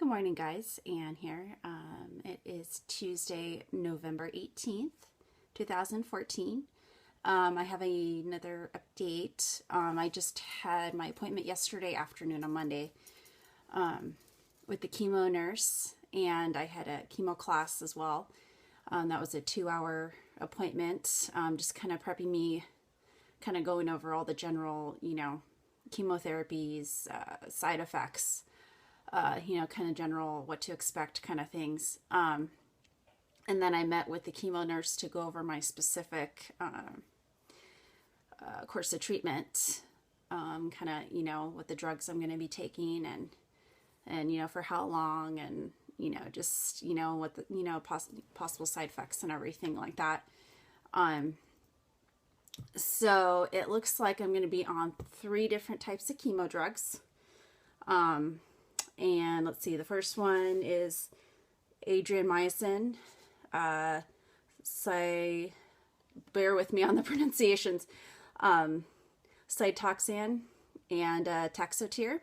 Good morning, guys. Anne here. It is Tuesday, November 18th, 2014. I have another update. I just had my appointment yesterday afternoon on Monday with the chemo nurse, and I had a chemo class as well. That was a 2-hour appointment, just kind of prepping me, kind of going over all the general, chemotherapies, side effects, kind of general what to expect kind of things. And then I met with the chemo nurse to go over my specific course of treatment, kind of, what the drugs I'm going to be taking and, for how long and, just, what the, possible side effects and everything like that. So it looks like I'm going to be on 3 different types of chemo drugs. And let's see, the first one is adriamycin, bear with me on the pronunciations, cytoxan, and taxotere.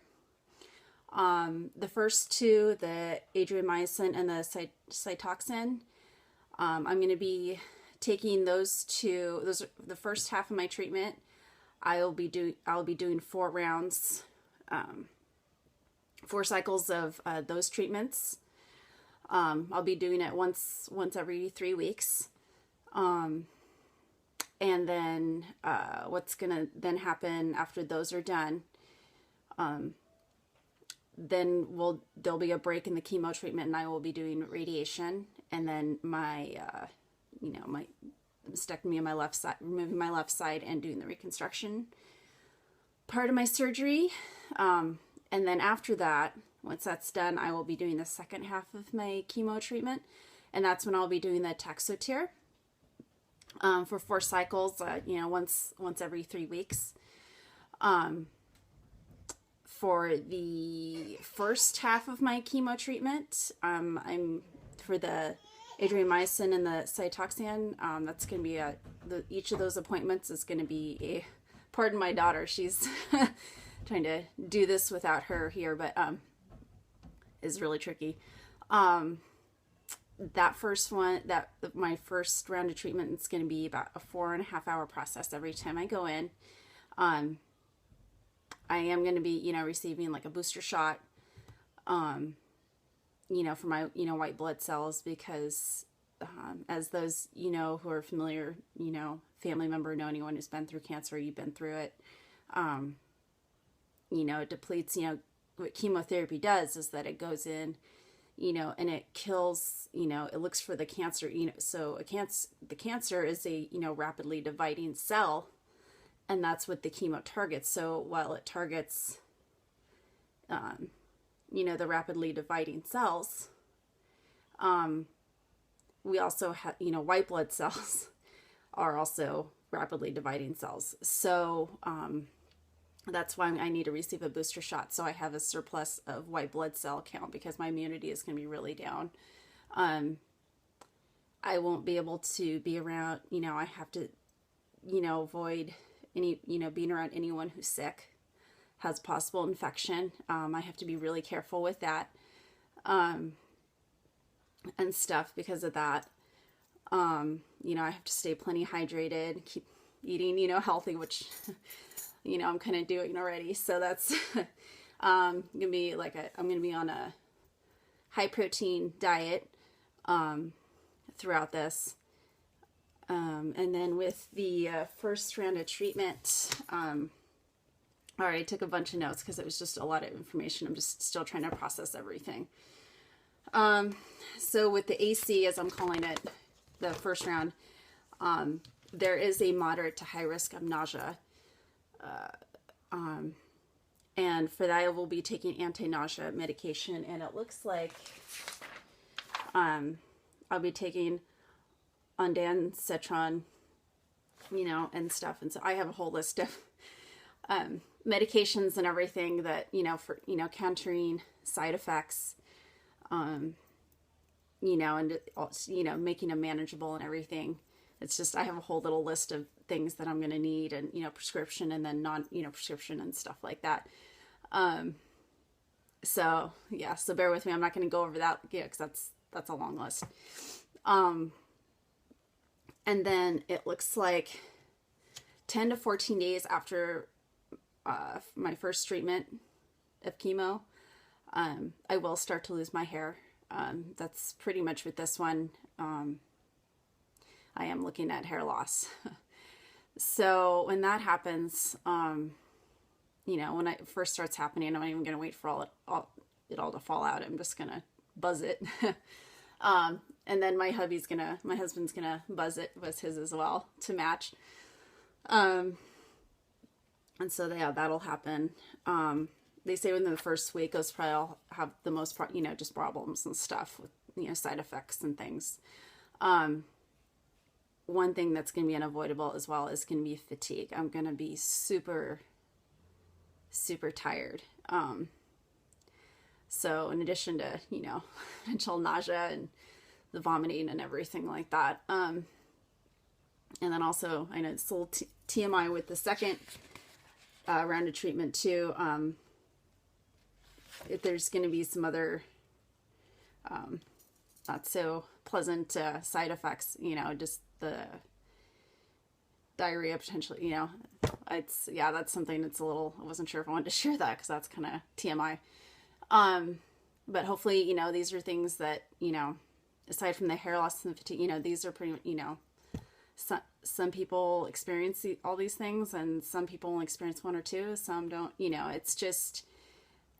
The first 2, the adriamycin and the cytoxan, I'm going to be taking those 2. Those are the first half of my treatment. I'll be doing 4 rounds, 4 cycles of those treatments. I'll be doing it once every 3 weeks. And then what's going to then happen after those are done, then there'll be a break in the chemo treatment, and I will be doing radiation, and then my my mastectomy on my left side, removing my left side and doing the reconstruction part of my surgery. And then after that, once that's done, I will be doing the second half of my chemo treatment, and that's when I'll be doing the taxotere for 4 cycles, once every 3 weeks. For the first half of my chemo treatment, I'm for the adriamycin and the cytoxan. That's going to be each of those appointments is going to be pardon my daughter, she's trying to do this without her here, but is really tricky. That first one, my first round of treatment, it's going to be about a 4.5-hour process every time I go in. I am going to be, receiving like a booster shot, for my, white blood cells, because as those, who are familiar, family member, know anyone who's been through cancer, you've been through it. It depletes, what chemotherapy does is that it goes in, and it kills, it looks for the cancer, so the cancer is a, rapidly dividing cell, and that's what the chemo targets. So while it targets, the rapidly dividing cells, we also have, white blood cells are also rapidly dividing cells. So, that's why I need to receive a booster shot, so I have a surplus of white blood cell count, because my immunity is going to be really down. I won't be able to be around, I have to, avoid any, being around anyone who's sick, has possible infection. I have to be really careful with that, and stuff because of that. I have to stay plenty hydrated, keep eating, healthy, which I'm kind of doing already. So that's gonna be I'm gonna be on a high protein diet throughout this. And then with the first round of treatment, I already took a bunch of notes because it was just a lot of information. I'm just still trying to process everything. So with the AC, as I'm calling it, the first round, there is a moderate to high risk of nausea. And for that, I will be taking anti-nausea medication, and it looks like I'll be taking ondansetron, and stuff. And so I have a whole list of medications and everything that, for, countering side effects, and, making them manageable and everything. It's just, I have a whole little list of things that I'm going to need, and, prescription, and then non, prescription and stuff like that. So yeah, so bear with me. I'm not going to go over that, yeah, because that's a long list. Um, and then it looks like 10 to 14 days after my first treatment of chemo, I will start to lose my hair. That's pretty much with this one. I am looking at hair loss. So when that happens, when it first starts happening, I'm not even going to wait for it all to fall out. I'm just going to buzz it. And then my husband's gonna buzz his as well to match. And so yeah, that'll happen. They say within the first week, those probably all have the most, just problems and stuff with, side effects and things. One thing that's going to be unavoidable as well is going to be fatigue. I'm going to be super, super tired. So in addition to, potential nausea and the vomiting and everything like that. And then also, I know it's a little TMI with the second round of treatment too. If there's going to be some other not so pleasant side effects, just the diarrhea potentially, that's something that's a little, I wasn't sure if I wanted to share that because that's kind of TMI. But hopefully, these are things that, aside from the hair loss and the fatigue, these are pretty, some people experience all these things and some people only experience one or two, some don't, it's just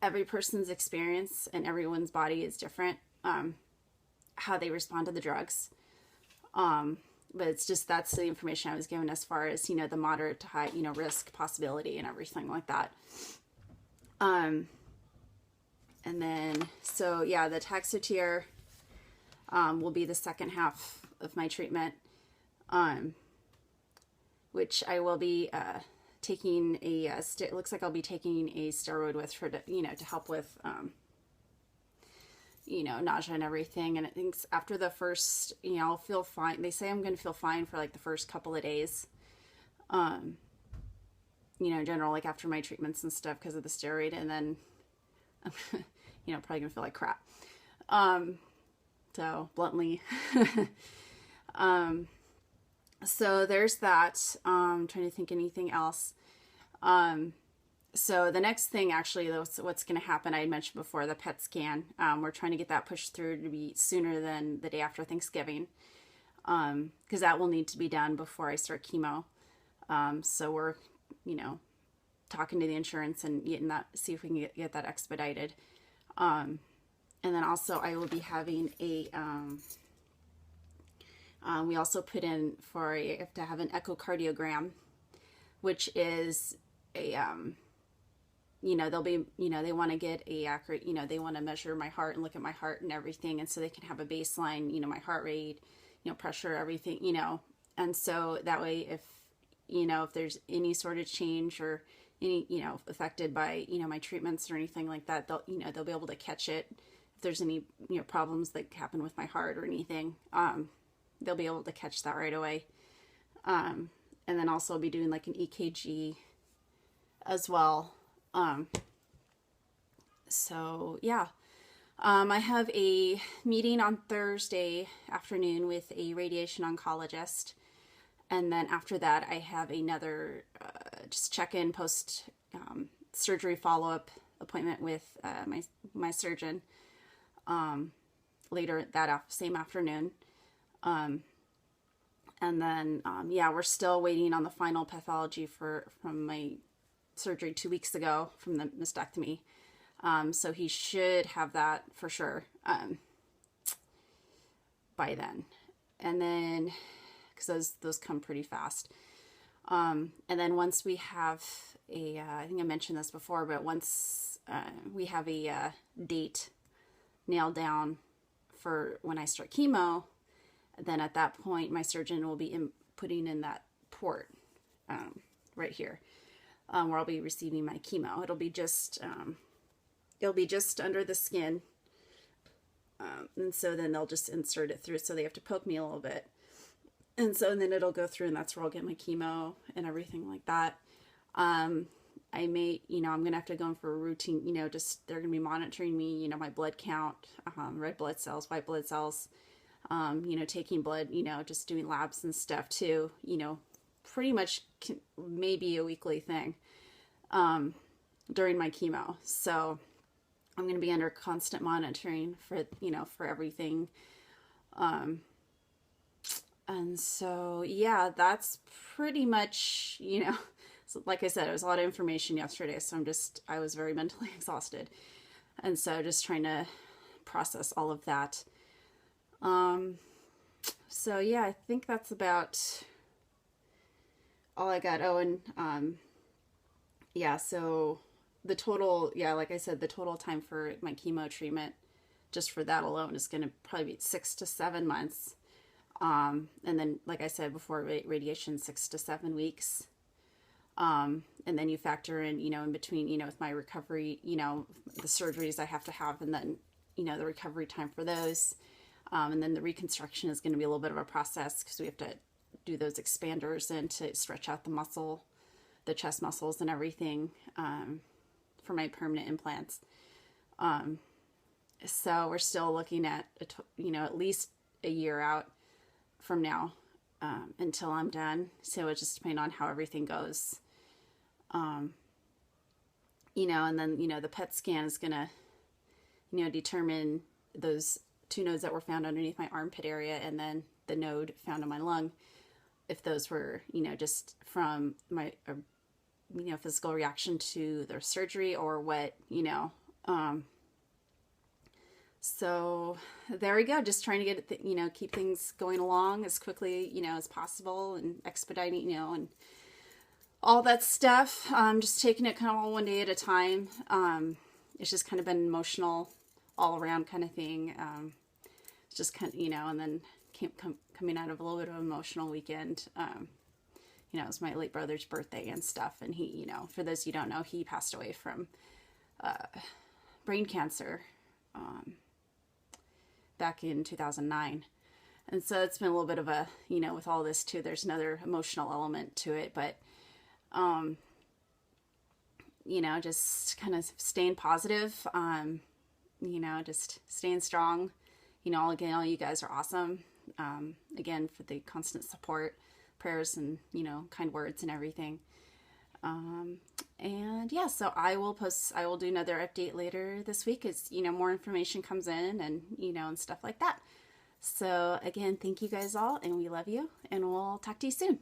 every person's experience and everyone's body is different, how they respond to the drugs. But it's just, that's the information I was given as far as, the moderate to high, risk possibility and everything like that. And then, so yeah, the Taxotere will be the second half of my treatment, which I will be taking it looks like I'll be taking a steroid with for, to help with, nausea and everything. And I think after the first, I'll feel fine. They say I'm going to feel fine for like the first couple of days, in general, like after my treatments and stuff because of the steroid. And then, probably going to feel like crap. So bluntly, so there's that. I'm trying to think anything else. So the next thing actually, what's going to happen, I had mentioned before, the PET scan. We're trying to get that pushed through to be sooner than the day after Thanksgiving. Cause that will need to be done before I start chemo. So we're, talking to the insurance and getting that, see if we can get that expedited. And then also I will be having we also put in for you have to have an echocardiogram, which is a, they'll be, they want to get a accurate, they want to measure my heart and look at my heart and everything. And so they can have a baseline, my heart rate, pressure, everything, and so that way if there's any sort of change or any, affected by, my treatments or anything like that, they'll be able to catch it. If there's any, problems that happen with my heart or anything, they'll be able to catch that right away. And then also I'll be doing like an EKG as well. So yeah, I have a meeting on Thursday afternoon with a radiation oncologist. And then after that, I have another just check-in post surgery follow-up appointment with my surgeon later that same afternoon. And then we're still waiting on the final pathology from my surgery 2 weeks ago from the mastectomy. So he should have that for sure by then. And then because those come pretty fast. And then once we have I think I mentioned this before, but once we have a date nailed down for when I start chemo, then at that point my surgeon will be putting in that port right here where I'll be receiving my chemo. It'll be just under the skin, and so then they'll just insert it through. So they have to poke me a little bit. And so then it'll go through and that's where I'll get my chemo and everything like that. I may, I'm going to have to go in for a routine, just they're going to be monitoring me, my blood count, red blood cells, white blood cells, taking blood, just doing labs and stuff too, pretty much maybe a weekly thing during my chemo. So I'm going to be under constant monitoring for everything. And so, yeah, that's pretty much, so like I said, it was a lot of information yesterday. So I was very mentally exhausted. And so just trying to process all of that. So yeah, I think that's about all I got. Oh, and, yeah, so the total, yeah, like I said, the total time for my chemo treatment, just for that alone, is going to probably be 6 to 7 months. And then, like I said before, radiation 6 to 7 weeks. And then you factor in, in between, with my recovery, the surgeries I have to have, and then, the recovery time for those. And then the reconstruction is going to be a little bit of a process because we have to do those expanders and to stretch out the muscle, the chest muscles and everything, for my permanent implants. So we're still looking at, at least a year out from now, until I'm done. So it just depends on how everything goes. And then, the PET scan is going to, determine those 2 nodes that were found underneath my armpit area and then the node found in my lung, if those were, just from my, physical reaction to their surgery or what, so there we go. Just trying to get it, keep things going along as quickly, as possible, and expediting, and all that stuff. Just taking it kind of all one day at a time. It's just kind of been emotional all around kind of thing. It's just kind of, and then coming out of a little bit of an emotional weekend. It was my late brother's birthday and stuff. And he, for those you don't know, he passed away from brain cancer back in 2009. And so it's been a little bit of a, with all this too, there's another emotional element to it. But, just kind of staying positive, just staying strong. Again, all you guys are awesome. Again, for the constant support, prayers, and, kind words and everything. And yeah, so I will do another update later this week as, more information comes in and, and stuff like that. So again, thank you guys all, and we love you, and we'll talk to you soon.